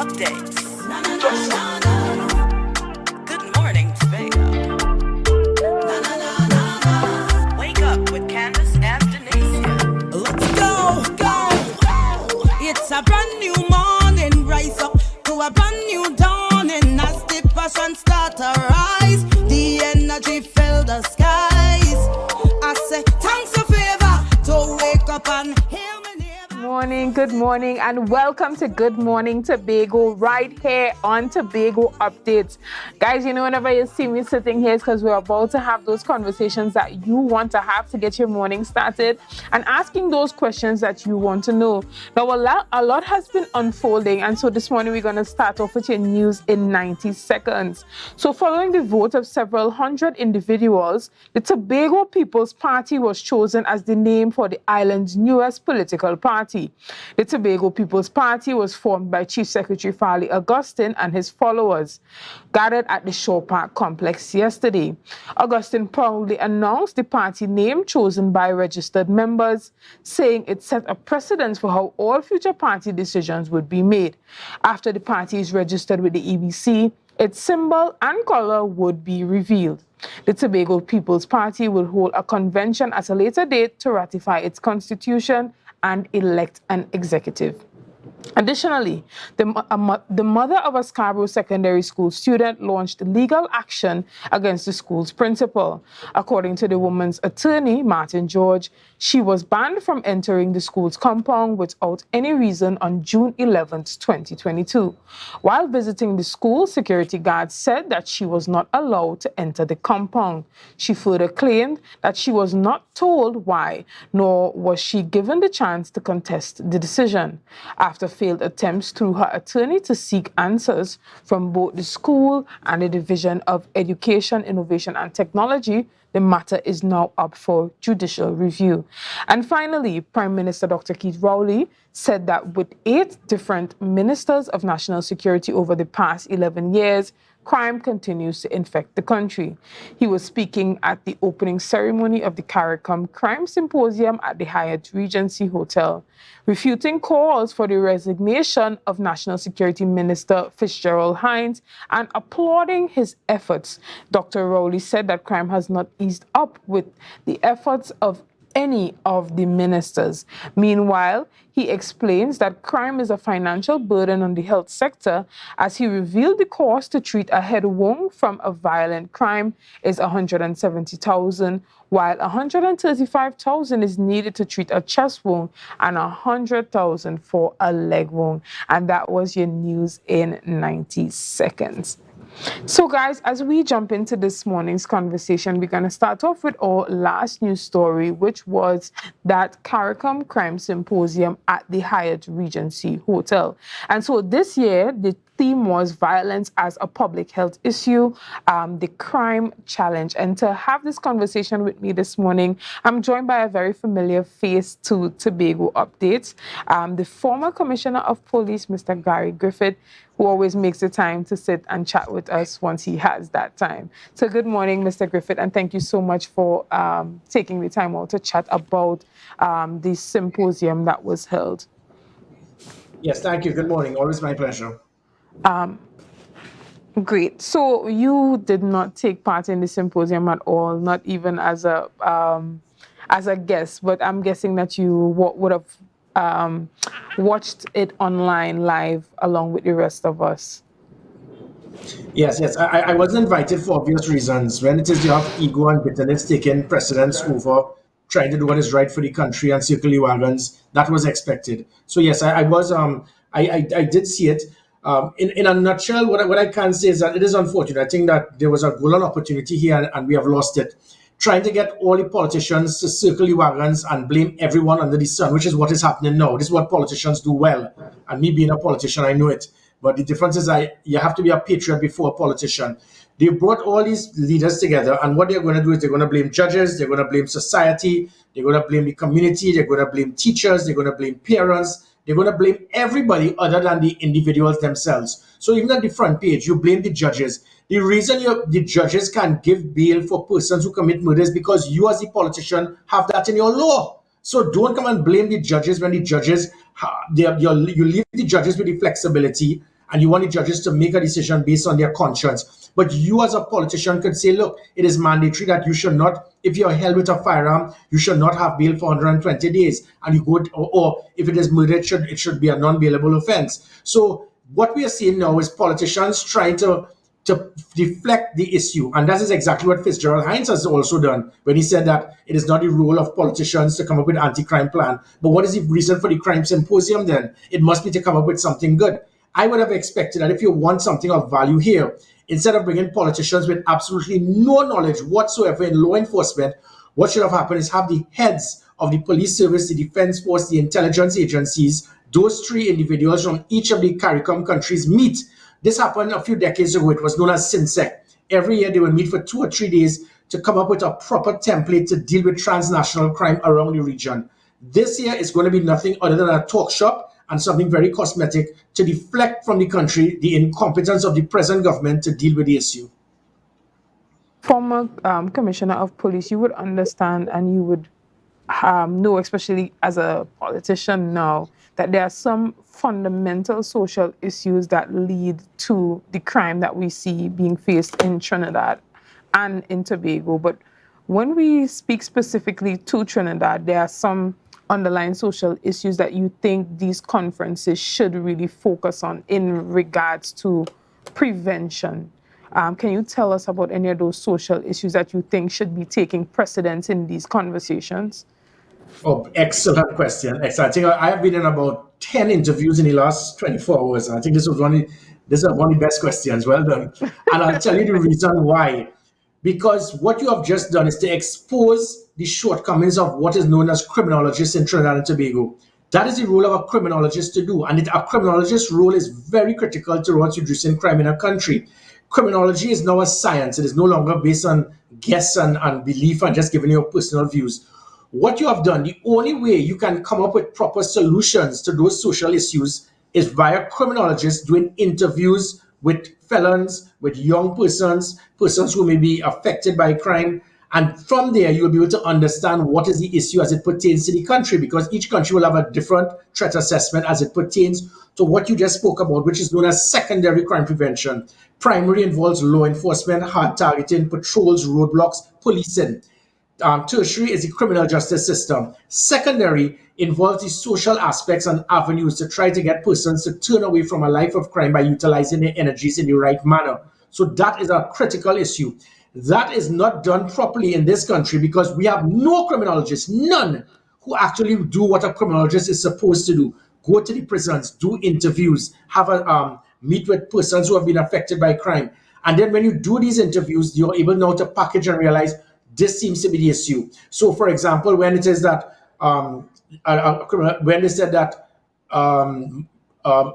updates. Good morning, Tobago. Wake up with Candace and Denicia. Let's go. It's a brand new morning. Rise up to a brand new dawning. As the passion start to rise, the energy fill the skies. I say thanks a favor to wake up and hear me neighbor. Good morning, and welcome to Good Morning Tobago right here on Tobago Updates. Guys, whenever you see me sitting here, it's because we're about to have those conversations that you want to have to get your morning started and asking those questions that you want to know. Now, a lot has been unfolding, and so this morning we're going to start off with your news in 90 seconds. So following the vote of several hundred individuals, the Tobago People's Party was chosen as the name for the island's newest political party. The Tobago People's Party was formed by Chief Secretary Farley Augustine and his followers, gathered at the Shore Park complex yesterday. Augustine proudly announced the party name chosen by registered members, saying it set a precedent for how all future party decisions would be made. After the party is registered with the EBC, its symbol and color would be revealed. The Tobago People's Party will hold a convention at a later date to ratify its constitution and elect an executive. Additionally, the mother of a Scarborough Secondary School student launched legal action against the school's principal. According to the woman's attorney, Martin George, she was banned from entering the school's compound without any reason on June 11, 2022. While visiting the school, security guards said that she was not allowed to enter the compound. She further claimed that she was not told why, nor was she given the chance to contest the decision. After failed attempts through her attorney to seek answers from both the school and the Division of Education, Innovation and Technology, the matter is now up for judicial review. And finally, Prime Minister Dr. Keith Rowley said that with 8 different ministers of national security over the past 11 years, crime continues to infect the country. He was speaking at the opening ceremony of the CARICOM Crime Symposium at the Hyatt Regency Hotel, refuting calls for the resignation of National Security Minister Fitzgerald Hines and applauding his efforts. Dr. Rowley said that crime has not eased up with the efforts of any of the ministers. Meanwhile, he explains that crime is a financial burden on the health sector, as he revealed the cost to treat a head wound from a violent crime is $170,000, while $135,000 is needed to treat a chest wound and $100,000 for a leg wound. And that was your news in 90 seconds. So guys, as we jump into this morning's conversation, we're going to start off with our last news story, which was that CARICOM Crime Symposium at the Hyatt Regency Hotel. And so this year, the theme was violence as a public health issue, the crime challenge. And to have this conversation with me this morning, I'm joined by a very familiar face to Tobago Updates, the former Commissioner of Police, Mr. Gary Griffith, who always makes the time to sit and chat with us once he has that time. So good morning, Mr. Griffith, and thank you so much for taking the time out to chat about the symposium that was held. Yes, thank you. Good morning. Always my pleasure. Great. So you did not take part in the symposium at all, not even as a guest, but I'm guessing that you would have watched it online live along with the rest of us. Yes. I wasn't invited for obvious reasons. When it is you have ego and bitterness taking precedence over trying to do what is right for the country and circle the wagons, that was expected. So yes, I was. I did see it. In a nutshell, what I can say is that it is unfortunate. I think that there was a golden opportunity here and we have lost it. Trying to get all the politicians to circle the wagons and blame everyone under the sun, which is what is happening now. This is what politicians do well. And me being a politician, I know it. But the difference is you have to be a patriot before a politician. They brought all these leaders together, and what they're going to do is they're going to blame judges, they're going to blame society, they're going to blame the community, they're going to blame teachers, they're going to blame parents, they're going to blame everybody other than the individuals themselves. So even at the front page, you blame the judges. The reason the judges can give bail for persons who commit murder is because you as a politician have that in your law. So don't come and blame the judges when the judges, you leave the judges with the flexibility and you want the judges to make a decision based on their conscience. But you as a politician could say, look, it is mandatory that you should not, if you're held with a firearm, you should not have bail for 120 days. And you go, or if it is murder, it should be a non-bailable offense. So what we are seeing now is politicians trying to deflect the issue. And that is exactly what Fitzgerald Hines has also done when he said that it is not the role of politicians to come up with an anti-crime plan. But what is the reason for the crime symposium then? It must be to come up with something good. I would have expected that if you want something of value here, instead of bringing politicians with absolutely no knowledge whatsoever in law enforcement, what should have happened is have the heads of the police service, the defense force, the intelligence agencies, those three individuals from each of the CARICOM countries meet. This happened a few decades ago. It was known as SINSEC. Every year they would meet for 2 or 3 days to come up with a proper template to deal with transnational crime around the region. This year is going to be nothing other than a talk shop and something very cosmetic to deflect from the country the incompetence of the present government to deal with the issue. Former commissioner of police, you would understand and you would know, especially as a politician now, that there are some fundamental social issues that lead to the crime that we see being faced in Trinidad and in Tobago. But when we speak specifically to Trinidad, there are some underlying social issues that you think these conferences should really focus on in regards to prevention. Can you tell us about any of those social issues that you think should be taking precedence in these conversations? Oh, excellent question. Excellent. I think I have been in about 10 interviews in the last 24 hours. I think this is one of the best questions. Well done. And I'll tell you the reason why. Because what you have just done is to expose the shortcomings of what is known as criminologists in Trinidad and Tobago. That is the role of a criminologist to do. And a criminologist's role is very critical towards reducing crime in a country. Criminology is now a science. It is no longer based on guess and belief and just giving your personal views. What you have done, the only way you can come up with proper solutions to those social issues is via criminologists doing interviews with felons, with young persons who may be affected by crime. And from there, you'll be able to understand what is the issue as it pertains to the country, because each country will have a different threat assessment as it pertains to what you just spoke about, which is known as secondary crime prevention. Primary involves law enforcement, hard targeting, patrols, roadblocks, policing. Tertiary is the criminal justice system. Secondary involves the social aspects and avenues to try to get persons to turn away from a life of crime by utilizing their energies in the right manner. So that is a critical issue. That is not done properly in this country because we have no criminologists, none, who actually do what a criminologist is supposed to do. Go to the prisons, do interviews, have a meet with persons who have been affected by crime. And then when you do these interviews, you're able now to package and realize this seems to be the issue. So, for example, when it is that when they said that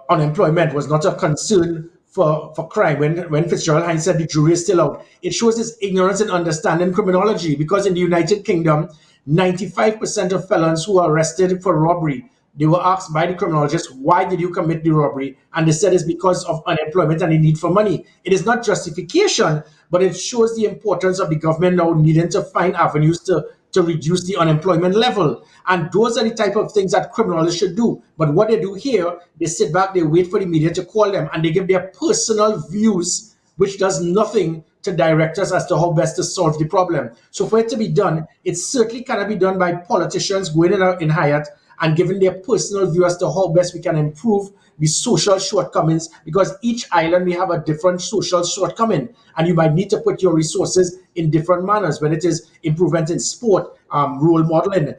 unemployment was not a concern for crime, when Fitzgerald Hines said the jury is still out, it shows his ignorance in understanding criminology. Because in the United Kingdom, 95% of felons who are arrested for robbery, they were asked by the criminologist, why did you commit the robbery? And they said it's because of unemployment and the need for money. It is not justification, but it shows the importance of the government now needing to find avenues to reduce the unemployment level. And those are the type of things that criminologists should do. But what they do here, they sit back, they wait for the media to call them, and they give their personal views, which does nothing to direct us as to how best to solve the problem. So for it to be done, it certainly cannot be done by politicians going in Hyatt and giving their personal view as to how best we can improve the social shortcomings, because each island may have a different social shortcoming, and you might need to put your resources in different manners, whether it is improvement in sport, role modeling,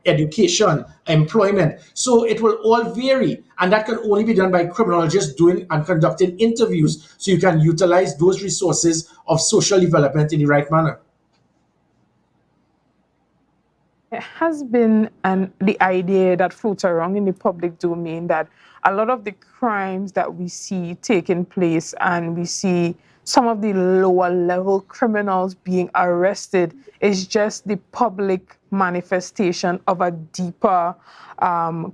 education, employment. So it will all vary, and that can only be done by criminologists doing and conducting interviews, so you can utilize those resources of social development in the right manner. It has been the idea that floats around in the public domain that a lot of the crimes that we see taking place and we see some of the lower level criminals being arrested is just the public manifestation of a deeper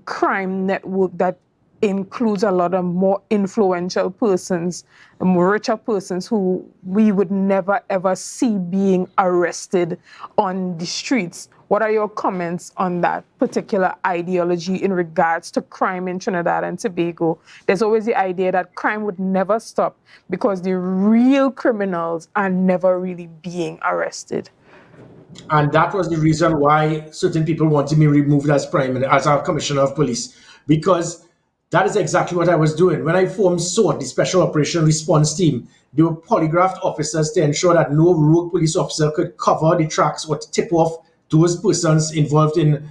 crime network that includes a lot of more influential persons, more richer persons who we would never ever see being arrested on the streets. What are your comments on that particular ideology in regards to crime in Trinidad and Tobago? There's always the idea that crime would never stop because the real criminals are never really being arrested. And that was the reason why certain people wanted me removed as as our commissioner of police, because that is exactly what I was doing. When I formed SORT, the Special Operation Response Team, they were polygraphed officers to ensure that no rogue police officer could cover the tracks or tip off those persons involved in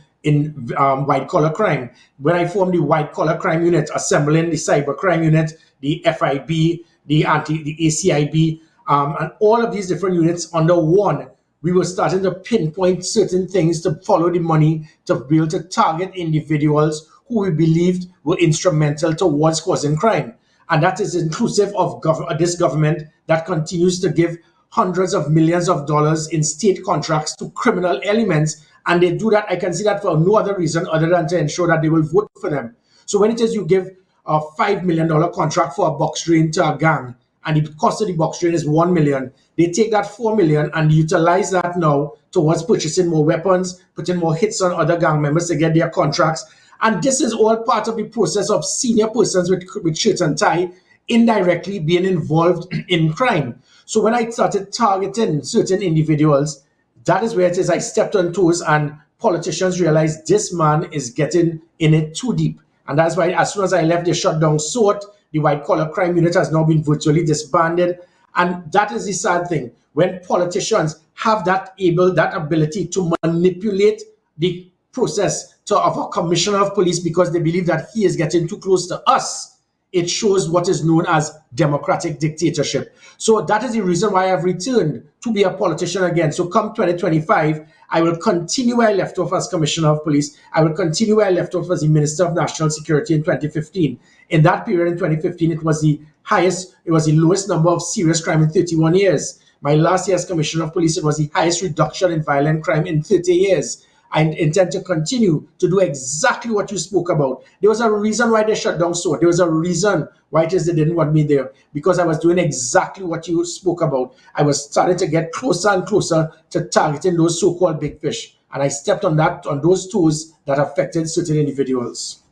white collar crime. When I formed the white collar crime unit, assembling the cyber crime unit, the FIB, the ACIB, and all of these different units under one, we were starting to pinpoint certain things to follow the money, to be able to target individuals who we believed were instrumental towards causing crime. And that is inclusive of this government that continues to give hundreds of millions of dollars in state contracts to criminal elements. And they do that, I can see that for no other reason other than to ensure that they will vote for them. So when it is you give a $5 million contract for a box drain to a gang, and the cost of the box drain is 1 million, they take that 4 million and utilize that now towards purchasing more weapons, putting more hits on other gang members to get their contracts. And this is all part of the process of senior persons with shirt and tie indirectly being involved in crime. So when I started targeting certain individuals, that is where it is I stepped on toes, and politicians realized this man is getting in it too deep. And that's why as soon as I left, they shut down SORT. The white collar crime unit has now been virtually disbanded. And that is the sad thing. When politicians have that ability to manipulate the process of a commissioner of police because they believe that he is getting too close to us, it shows what is known as democratic dictatorship. So that is the reason why I've returned to be a politician again. So come 2025, I will continue where I left off as Commissioner of Police. I will continue where I left off as the Minister of National Security in 2015. In that period in 2015, it was the lowest number of serious crime in 31 years. My last year as Commissioner of Police, it was the highest reduction in violent crime in 30 years. I intend to continue to do exactly what you spoke about. There was a reason why they shut down SORT. There was a reason why it is they didn't want me there, because I was doing exactly what you spoke about. I was starting to get closer and closer to targeting those so-called big fish. And I stepped on those toes that affected certain individuals.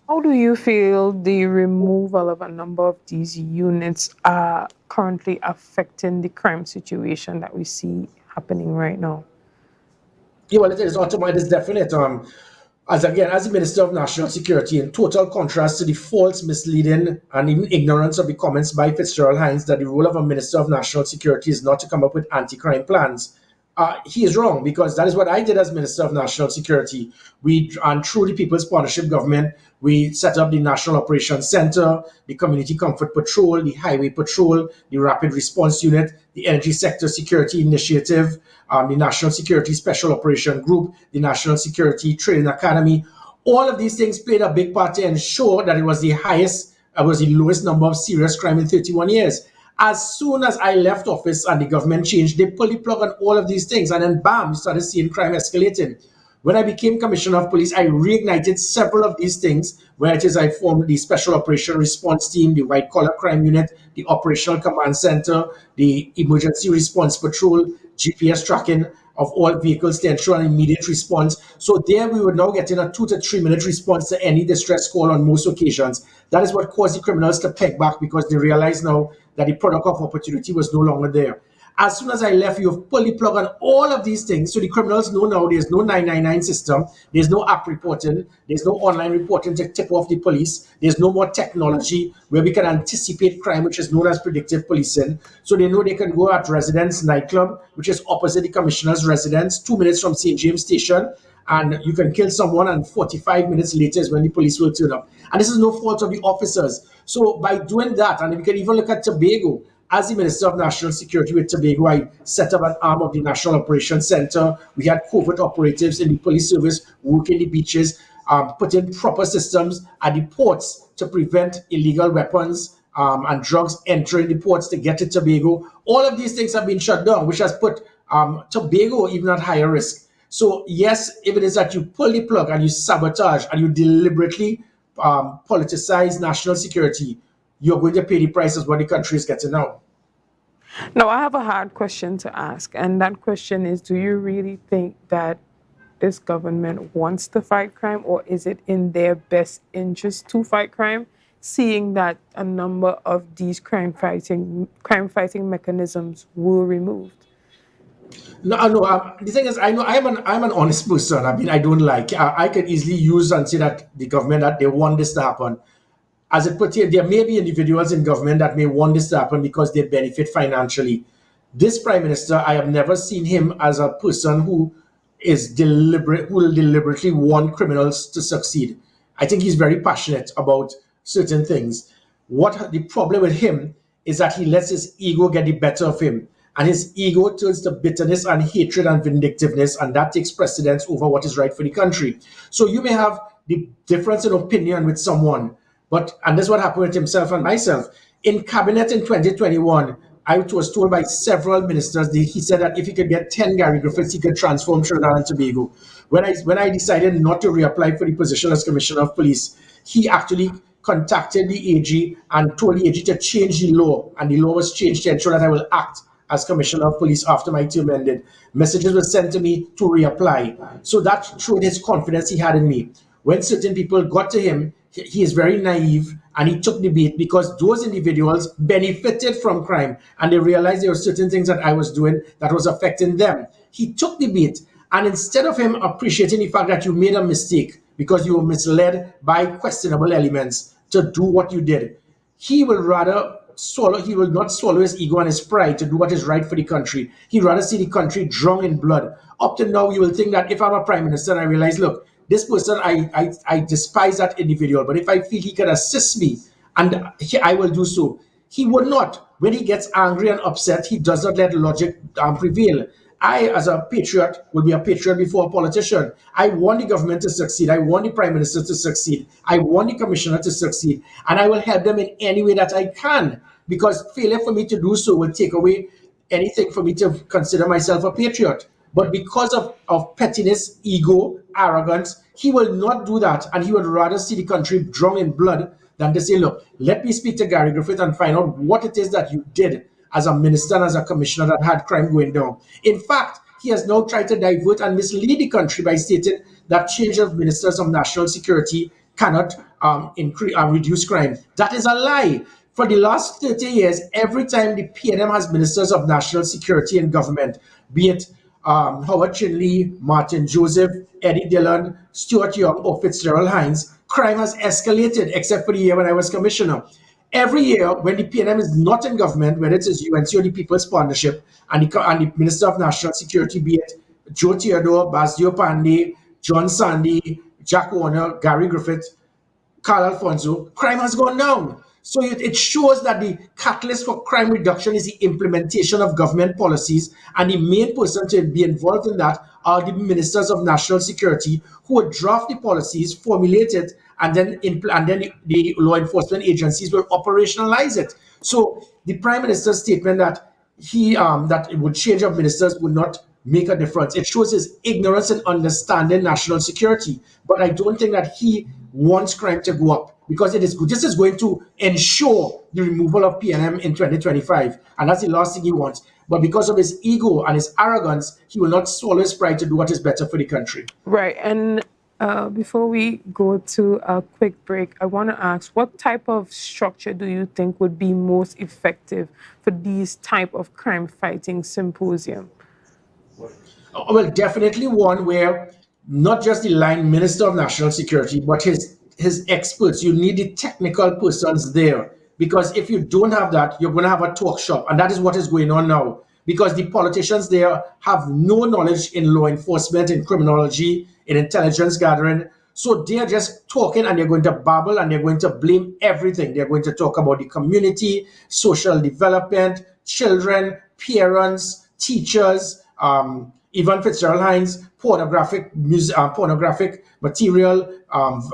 How do you feel the removal of a number of these units are currently affecting the crime situation that we see happening right now? Yeah, well, it is automatic, it's definite. As the Minister of National Security, in total contrast to the false, misleading, and even ignorance of the comments by Fitzgerald Hines that the role of a Minister of National Security is not to come up with anti-crime plans. He is wrong, because that is what I did as Minister of National Security. And through the People's Partnership Government, we set up the National Operations Center, the Community Comfort Patrol, the Highway Patrol, the Rapid Response Unit, the Energy Sector Security Initiative, the National Security Special Operation Group, the National Security Training Academy. All of these things played a big part to ensure that it was the lowest number of serious crime in 31 years. As soon as I left office and the government changed, they pulled the plug on all of these things, and then bam, you started seeing crime escalating. When I became Commissioner of Police, I reignited several of these things, where it is I formed the Special Operation Response Team, the White Collar Crime Unit, the Operational Command Center, the Emergency Response Patrol, GPS tracking of all vehicles to ensure an immediate response. So there we were now getting a 2 to 3 minute response to any distress call on most occasions. That is what caused the criminals to peg back, because they realize now that the product of opportunity was no longer there. As soon as I left, you have pulled the plug on all of these things. So the criminals know now there's no 999 system. There's no app reporting. There's no online reporting to tip off the police. There's no more technology where we can anticipate crime, which is known as predictive policing. So they know they can go at Residence Nightclub, which is opposite the commissioner's residence, 2 minutes from St. James Station, and you can kill someone, and 45 minutes later is when the police will turn up. And this is no fault of the officers. So by doing that, and we can even look at Tobago. As the Minister of National Security with Tobago, I set up an arm of the National Operations Center. We had covert operatives in the police service working the beaches, put in proper systems at the ports to prevent illegal weapons and drugs entering the ports to get to Tobago. All of these things have been shut down, which has put Tobago even at higher risk. So yes, if it is that you pull the plug and you sabotage and you deliberately politicize national security, you're going to pay the price as what the country is getting now. Now, I have a hard question to ask, and that question is, do you really think that this government wants to fight crime, or is it in their best interest to fight crime, seeing that a number of these crime fighting mechanisms were removed? No, no. The thing is, I know I'm an honest person. I mean, I don't like. I can easily use and say that the government that they want this to happen. As it pertains, there may be individuals in government that may want this to happen because they benefit financially. This prime minister, I have never seen him as a person who who will deliberately want criminals to succeed. I think he's very passionate about certain things. What the problem with him is that he lets his ego get the better of him, and his ego turns to bitterness and hatred and vindictiveness, and that takes precedence over what is right for the country. So you may have the difference in opinion with someone, and this is what happened with himself and myself. In cabinet in 2021, I was told by several ministers, he said that if he could get 10 Gary Griffiths, he could transform Trinidad and Tobago. When I decided not to reapply for the position as Commissioner of Police, he actually contacted the AG and told the AG to change the law, and the law was changed to ensure that I will act as Commissioner of Police after my term ended. Messages were sent to me to reapply. So that showed his confidence he had in me. When certain people got to him, he is very naive, and he took the bait because those individuals benefited from crime and they realized there were certain things that I was doing that was affecting them. He took the bait, and instead of him appreciating the fact that you made a mistake because you were misled by questionable elements to do what you did, he will not swallow his ego and his pride to do what is right for the country. He'd rather see the country drown in blood. Up to now, you will think that if I'm a prime minister and I realize, look, this person, I despise that individual, but if I feel he can assist me, and I will do so. He would not. When he gets angry and upset, he does not let logic prevail. I, as a patriot, will be a patriot before a politician. I want the government to succeed. I want the prime minister to succeed. I want the commissioner to succeed. And I will help them in any way that I can, because failure for me to do so will take away anything for me to consider myself a patriot. But because of pettiness, ego, arrogance, he will not do that. And he would rather see the country drown in blood than to say, look, let me speak to Gary Griffith and find out what it is that you did as a minister and as a commissioner that had crime going down. In fact, he has now tried to divert and mislead the country by stating that change of ministers of national security cannot reduce crime. That is a lie. For the last 30 years, every time the PNM has ministers of national security in government, be it Howard Chinley, Martin Joseph, Eddie Dillon, Stuart Young, or Fitzgerald Hines, crime has escalated, except for the year when I was commissioner. Every year, when the PNM is not in government, whether it is UNC or the People's Partnership, and the Minister of National Security, be it Joe Theodore, Basdio Pandey, John Sandy, Jack Warner, Gary Griffith, Carl Alfonso, crime has gone down. So it shows that the catalyst for crime reduction is the implementation of government policies, and the main person to be involved in that are the ministers of national security, who would draft the policies, formulate it, and then the law enforcement agencies will operationalize it. So the prime minister's statement that that it would change of ministers would not make a difference. It shows his ignorance in understanding national security. But I don't think that he wants crime to go up, because this is going to ensure the removal of PNM in 2025, and that's the last thing he wants. But because of his ego and his arrogance, he will not swallow his pride to do what is better for the country. Right. And before we go to a quick break, I want to ask, what type of structure do you think would be most effective for these type of crime fighting symposium? Well, definitely one where not just the line minister of national security, but his experts. You need the technical persons there, because if you don't have that, you're going to have a talk shop, and that is what is going on now. Because the politicians there have no knowledge in law enforcement, in criminology, in intelligence gathering. So they're just talking, and they're going to babble, and they're going to blame everything. They're going to talk about the community, social development, children, parents, teachers, even Fitzgerald Hines, pornographic music, pornographic material,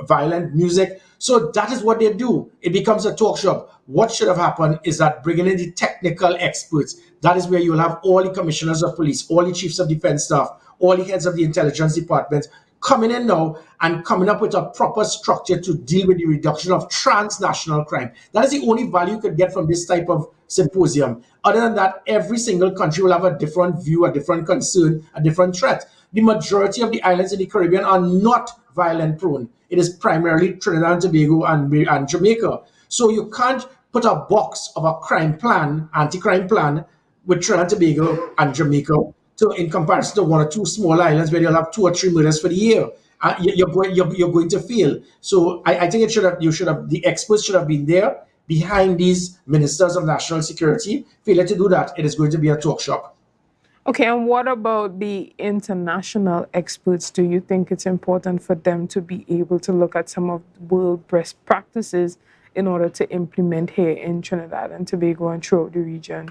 violent music. So that is what they do. It becomes a talk shop. What should have happened is that bringing in the technical experts, that is where you will have all the commissioners of police, all the chiefs of defense staff, all the heads of the intelligence department coming in now and coming up with a proper structure to deal with the reduction of transnational crime. That is the only value you could get from this type of symposium. Other than that, every single country will have a different view, a different concern, a different threat. The majority of the islands in the Caribbean are not violent prone. It is primarily Trinidad and Tobago and Jamaica. So you can't put a box of a crime plan, anti-crime plan, with Trinidad and Tobago and Jamaica in comparison to one or two small islands where you'll have 2 or 3 murders for the year. You're going to fail. So I think the experts should have been there behind these ministers of national security. Failure to do that, it is going to be a talk shop. Okay, and what about the international experts? Do you think it's important for them to be able to look at some of the world best practices in order to implement here in Trinidad and Tobago and throughout the region?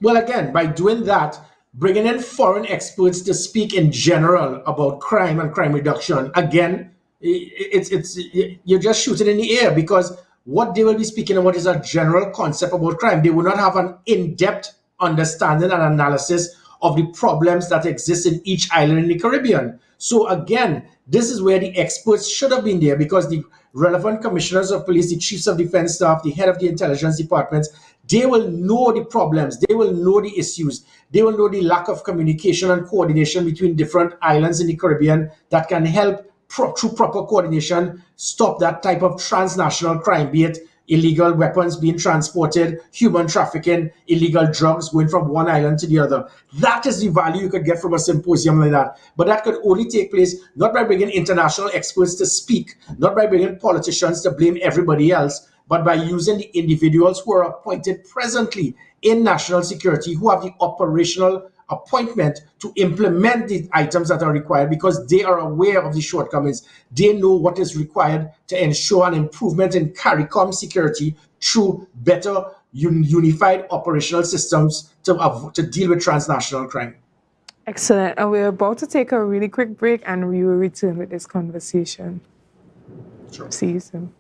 Well, again, by doing that, bringing in foreign experts to speak in general about crime and crime reduction, again, you're just shooting in the air, because what they will be speaking about is a general concept about crime. They will not have an in-depth understanding and analysis of the problems that exist in each island in the Caribbean. So again, this is where the experts should have been there, because the relevant commissioners of police, the chiefs of defense staff, the head of the intelligence departments, they will know the problems, they will know the issues, they will know the lack of communication and coordination between different islands in the Caribbean that can help, through proper coordination, stop that type of transnational crime, be it illegal weapons being transported, human trafficking, illegal drugs going from one island to the other. That is the value you could get from a symposium like that. But that could only take place not by bringing international experts to speak, not by bringing politicians to blame everybody else, but by using the individuals who are appointed presently in national security, who have the operational appointment to implement the items that are required, because they are aware of the shortcomings. They know what is required to ensure an improvement in CARICOM security through better unified operational systems to deal with transnational crime. Excellent. And we're about to take a really quick break, and we will return with this conversation. Sure. See you soon.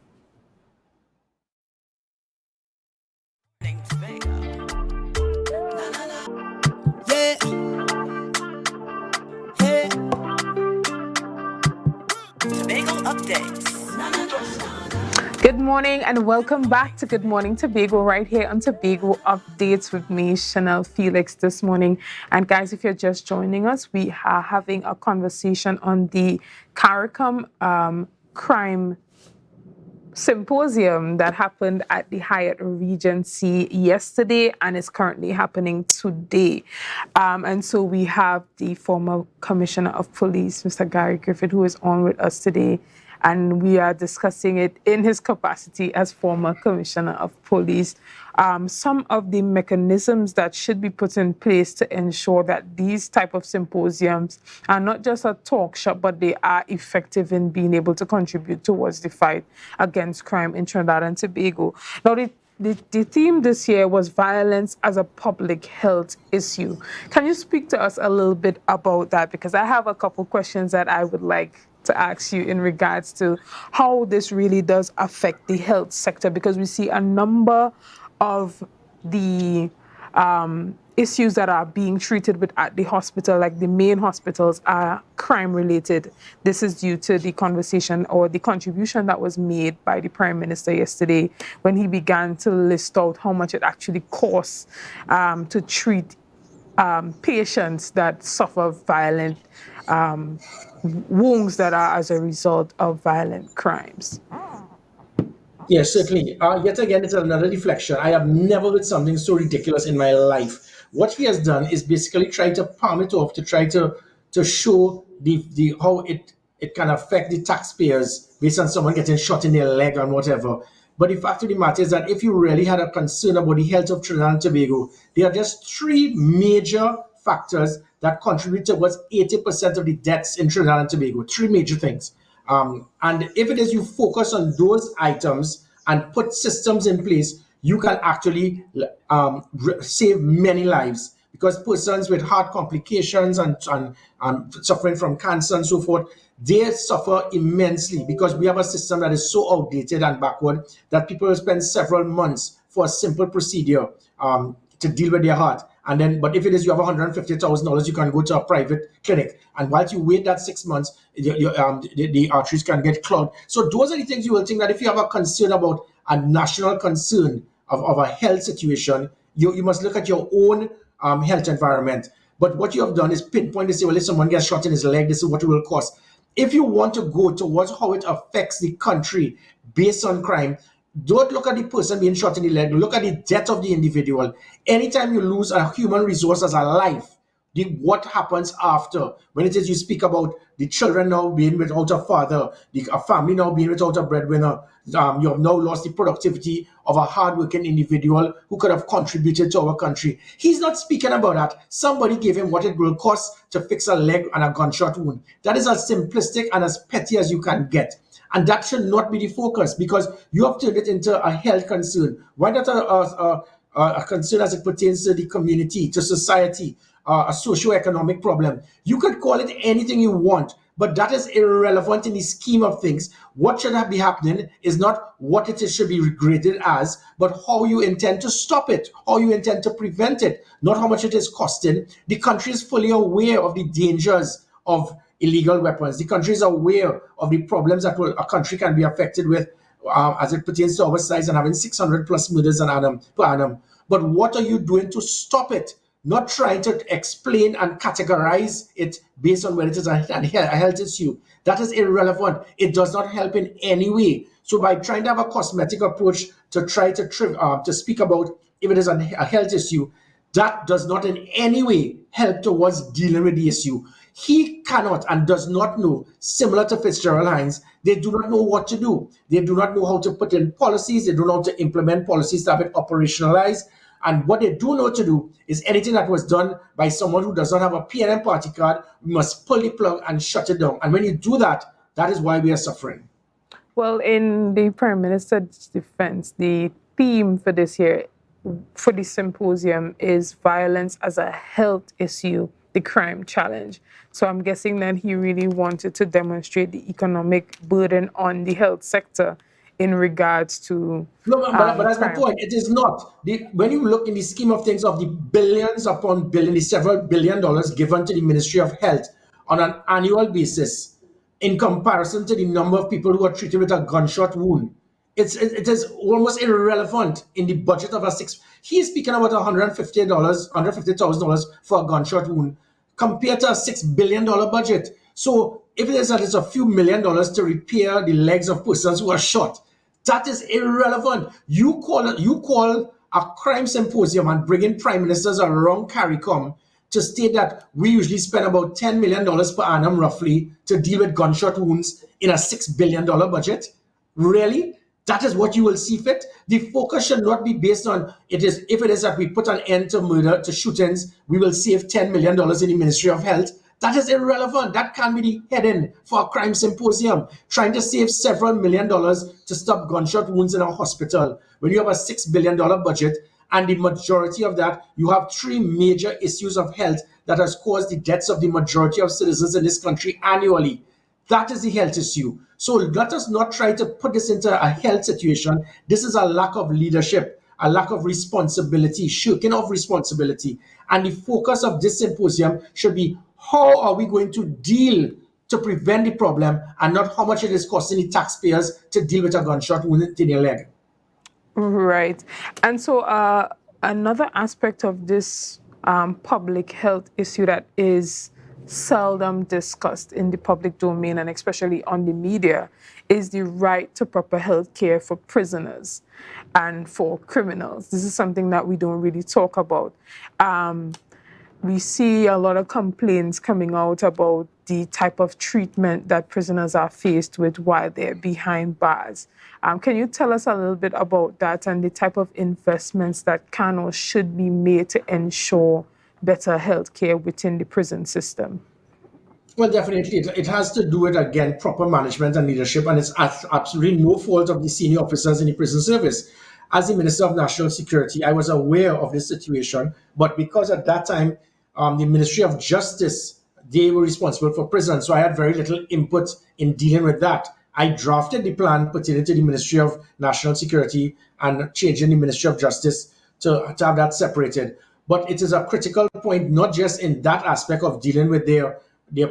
Tobago updates. Good morning and welcome back to Good Morning Tobago, right here on Tobago Updates with me, Chanel Felix, this morning. And guys, if you're just joining us, we are having a conversation on the CARICOM crime symposium that happened at the Hyatt Regency yesterday and is currently happening today. And so we have the former Commissioner of Police, Mr. Gary Griffith, who is on with us today. And we are discussing it in his capacity as former Commissioner of Police. Some of the mechanisms that should be put in place to ensure that these type of symposiums are not just a talk shop, but they are effective in being able to contribute towards the fight against crime in Trinidad and Tobago. Now, the theme this year was violence as a public health issue. Can you speak to us a little bit about that? Because I have a couple questions that I would like to ask you in regards to how this really does affect the health sector, because we see a number of the issues that are being treated with at the hospital, like the main hospitals, are crime related. This is due to the conversation or the contribution that was made by the Prime Minister yesterday when he began to list out how much it actually costs to treat patients that suffer violent wounds that are as a result of violent crimes. Yes, certainly. Yet again, it's another reflection. I have never heard something so ridiculous in my life. What he has done is basically try to palm it off to try to show the how it can affect the taxpayers based on someone getting shot in their leg and whatever. But the fact of the matter is that if you really had a concern about the health of Trinidad and Tobago, there are just 3 major factors that contribute towards 80% of the deaths in Trinidad and Tobago. 3 major things. And if it is you focus on those items and put systems in place, you can actually save many lives, because persons with heart complications and suffering from cancer and so forth, they suffer immensely because we have a system that is so outdated and backward that people spend several months for a simple procedure to deal with their heart. And then, but if it is you have $150,000, you can go to a private clinic. And while you wait that 6 months, the arteries can get clogged. So those are the things you will think that if you have a concern about a national concern of a health situation, you must look at your own health environment. But what you have done is pinpoint to say, well, if someone gets shot in his leg, this is what it will cost. If you want to go towards how it affects the country based on crime, don't look at the person being shot in the leg. Look at the death of the individual. Anytime you lose a human resource as a life, what happens after? When it is you speak about the children now being without a father, a family now being without a breadwinner, you have now lost the productivity of a hardworking individual who could have contributed to our country. He's not speaking about that. Somebody gave him what it will cost to fix a leg and a gunshot wound. That is as simplistic and as petty as you can get. And that should not be the focus, because you have turned it into a health concern. Why not a concern as it pertains to the community, to society, a socio-economic problem? You could call it anything you want, but that is irrelevant in the scheme of things. What should be happening is not what it is should be regraded as, but how you intend to stop it, how you intend to prevent it, not how much it is costing. The country is fully aware of the dangers of illegal weapons. The country is aware of the problems that a country can be affected with as it pertains to our size and having 600 plus murders per annum. But what are you doing to stop it? Not trying to explain and categorize it based on whether it is a health issue. That is irrelevant. It does not help in any way. So by trying to have a cosmetic approach to try to speak about if it is a health issue, that does not in any way help towards dealing with the issue. He cannot and does not know, similar to Fitzgerald Hines, they do not know what to do. They do not know how to put in policies. They don't know how to implement policies to have it operationalized. And what they do know to do is anything that was done by someone who does not have a PNM party card, we must pull the plug and shut it down. And when you do that, that is why we are suffering. Well, in the Prime Minister's defense, the theme for this year, for the symposium, is violence as a health issue, the crime challenge. So I'm guessing that he really wanted to demonstrate the economic burden on the health sector in regards to but that's the crime. point. It is not. When you look in the scheme of things of the billions upon billions, the several $billion given to the Ministry of Health on an annual basis, in comparison to the number of people who are treated with a gunshot wound, it is almost irrelevant in the budget of a six. He is speaking about $150,000 for a gunshot wound compared to a $6 billion budget. So if it is that it's a few $1,000,000 to repair the legs of persons who are shot, that is irrelevant. You call a crime symposium and bring in prime ministers around CARICOM to state that we usually spend about $10 million per annum roughly to deal with gunshot wounds in a $6 billion budget. Really? That is what you will see fit. The focus should not be based on if it is that we put an end to murder, to shootings, we will save $10 million in the Ministry of Health. That is irrelevant. That can be the heading for a crime symposium, trying to save several $1 million to stop gunshot wounds in a hospital. When you have a $6 billion budget, and the majority of that, you have three major issues of health that has caused the deaths of the majority of citizens in this country annually. That is the health issue. So let us not try to put this into a health situation. This is a lack of leadership, a lack of responsibility, shirking of responsibility. And the focus of this symposium should be how are we going to deal to prevent the problem, and not how much it is costing the taxpayers to deal with a gunshot wound in your leg. Right. And so another aspect of this public health issue that is seldom discussed in the public domain, and especially on the media, is the right to proper health care for prisoners and for criminals. This is something that we don't really talk about. We see a lot of complaints coming out about the type of treatment that prisoners are faced with while they're behind bars. Can you tell us a little bit about that and the type of investments that can or should be made to ensure better health care within the prison system? Well, definitely. It has to do with, again, proper management and leadership, and it's absolutely no fault of the senior officers in the prison service. As the Minister of National Security, I was aware of this situation, but because at that time, the Ministry of Justice, they were responsible for prisons, so I had very little input in dealing with that. I drafted the plan pertaining to the Ministry of National Security and changing the Ministry of Justice to have that separated. But it is a critical point, not just in that aspect of dealing with their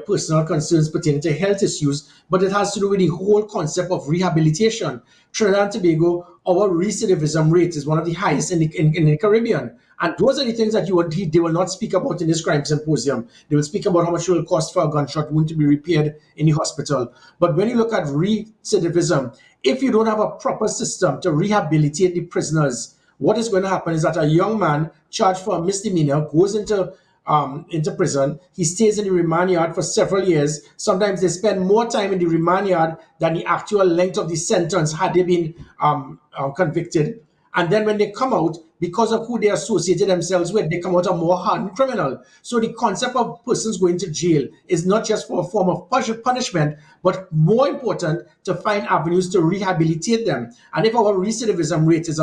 personal concerns pertaining to health issues, but it has to do with the whole concept of rehabilitation. Trinidad and Tobago, our recidivism rate is one of the highest in the Caribbean. And those are the things that they will not speak about in this crime symposium. They will speak about how much it will cost for a gunshot wound to be repaired in the hospital. But when you look at recidivism, if you don't have a proper system to rehabilitate the prisoners, what is going to happen is that a young man charged for a misdemeanor goes into prison. He stays in the remand yard for several years. Sometimes they spend more time in the remand yard than the actual length of the sentence had they been convicted. And then when they come out, because of who they associated themselves with, they come out a more hardened criminal. So the concept of persons going to jail is not just for a form of punishment, but more important, to find avenues to rehabilitate them. And if our recidivism rate is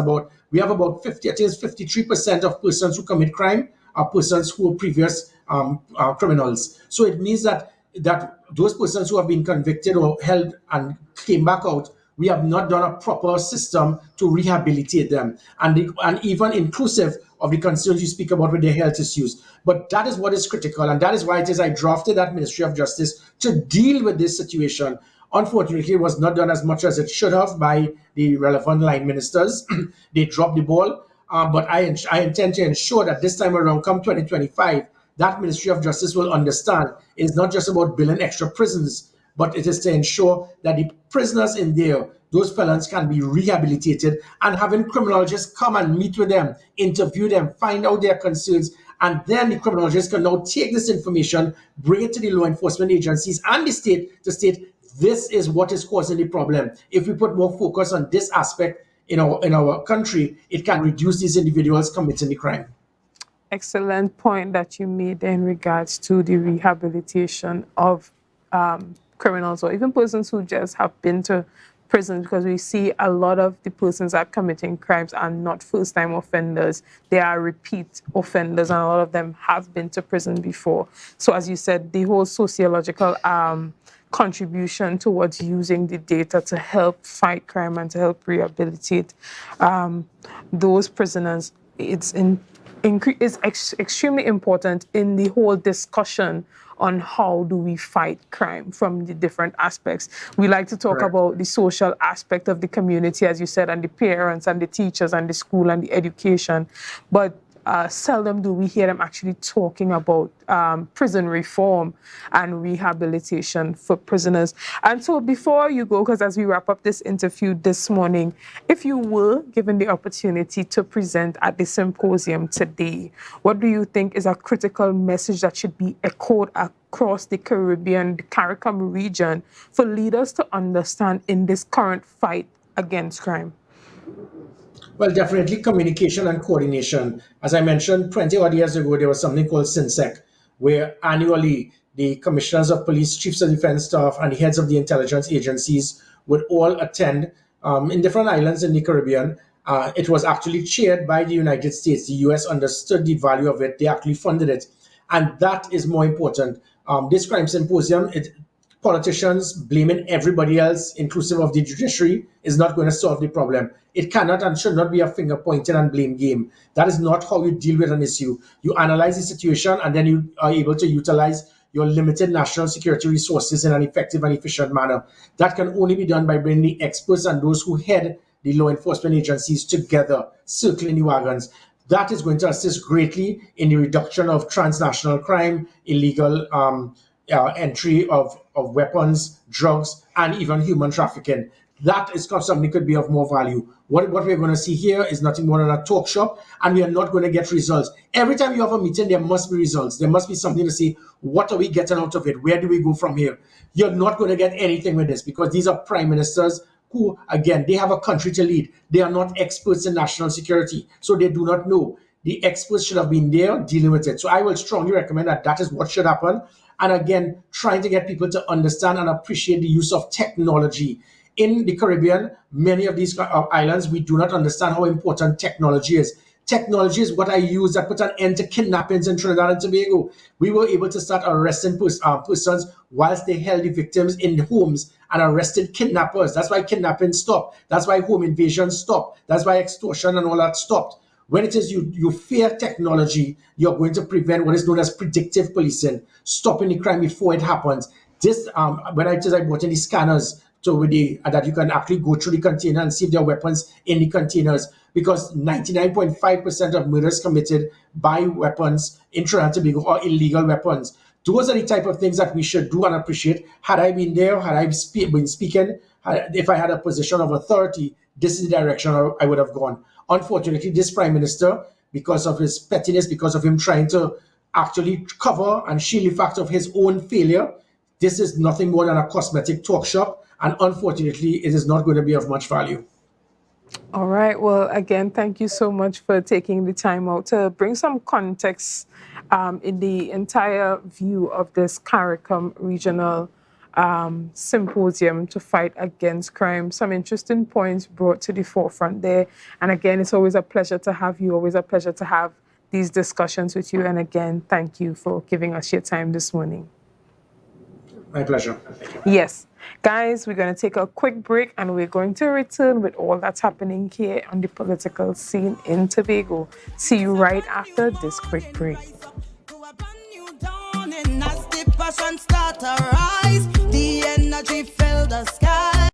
we have about 53% of persons who commit crime are persons who are previous criminals. So it means that those persons who have been convicted or held and came back out, we have not done a proper system to rehabilitate them, and even inclusive of the concerns you speak about with their health issues. But that is what is critical, and that is why it is I drafted that Ministry of Justice to deal with this situation. Unfortunately, it was not done as much as it should have by the relevant line ministers. They dropped the ball, but I intend to ensure that this time around, come 2025, that Ministry of Justice will understand it's not just about building extra prisons, but it is to ensure that the prisoners in there, those felons, can be rehabilitated, and having criminologists come and meet with them, interview them, find out their concerns, and then the criminologists can now take this information, bring it to the law enforcement agencies and the state to state this is what is causing the problem. If we put more focus on this aspect in our country, it can reduce these individuals committing the crime. Excellent point that you made in regards to the rehabilitation of criminals, or even persons who just have been to prison, because we see a lot of the persons that are committing crimes are not first-time offenders. They are repeat offenders, and a lot of them have been to prison before. So as you said, the whole sociological contribution towards using the data to help fight crime and to help rehabilitate those prisoners, it's extremely important in the whole discussion on how do we fight crime from the different aspects. We like to talk about the social aspect of the community, as you said, and the parents and the teachers and the school and the education, but seldom do we hear them actually talking about prison reform and rehabilitation for prisoners. And so before you go, because as we wrap up this interview this morning, if you were given the opportunity to present at the symposium today, what do you think is a critical message that should be echoed across the Caribbean, the CARICOM region, for leaders to understand in this current fight against crime? Well, definitely communication and coordination. As I mentioned, 20 odd years ago, there was something called SINSEC, where annually the commissioners of police, chiefs of defense staff, and the heads of the intelligence agencies would all attend in different islands in the Caribbean. It was actually chaired by the United States. The US understood the value of it. They actually funded it. And that is more important. This crime symposium, politicians blaming everybody else, inclusive of the judiciary, is not going to solve the problem. It cannot and should not be a finger pointing and blame game. That is not how you deal with an issue. You analyze the situation, and then you are able to utilize your limited national security resources in an effective and efficient manner. That can only be done by bringing the experts and those who head the law enforcement agencies together, circling the wagons. That is going to assist greatly in the reduction of transnational crime, illegal entry of weapons, drugs, and even human trafficking. That is something could be of more value. What we're going to see here is nothing more than a talk shop, and we are not going to get results. Every time you have a meeting, there must be results. There must be something to see, what are we getting out of it? Where do we go from here? You're not going to get anything with this, because these are prime ministers who, again, they have a country to lead. They are not experts in national security, so they do not know. The experts should have been there dealing with it. So I will strongly recommend that is what should happen. And again, trying to get people to understand and appreciate the use of technology. In the Caribbean, many of these islands, we do not understand how important technology is. Technology is what I use that put an end to kidnappings in Trinidad and Tobago. We were able to start arresting persons whilst they held the victims in homes and arrested kidnappers. That's why kidnapping stopped. That's why home invasion stopped. That's why extortion and all that stopped. When it is you fear technology, you're going to prevent what is known as predictive policing, stopping the crime before it happens. This when I brought in the scanners so with that you can actually go through the container and see if there are weapons in the containers, because 99.5% of murders committed by weapons in Trinidad and Tobago are illegal weapons. Those are the type of things that we should do and appreciate. Had I been there, had I been speaking, if I had a position of authority, this is the direction I would have gone. Unfortunately, this Prime Minister, because of his pettiness, because of him trying to actually cover and shield the fact of his own failure, this is nothing more than a cosmetic talk shop. And unfortunately, it is not going to be of much value. All right. Well, again, thank you so much for taking the time out to bring some context in the entire view of this CARICOM regional symposium to fight against crime. Some interesting points brought to the forefront there. And again, it's always a pleasure to have you, always a pleasure to have these discussions with you. And again, thank you for giving us your time this morning. My pleasure. Yes. Guys, we're going to take a quick break and we're going to return with all that's happening here on the political scene in Tobago. See you right after this quick break. Passion start to rise, the energy fill the sky.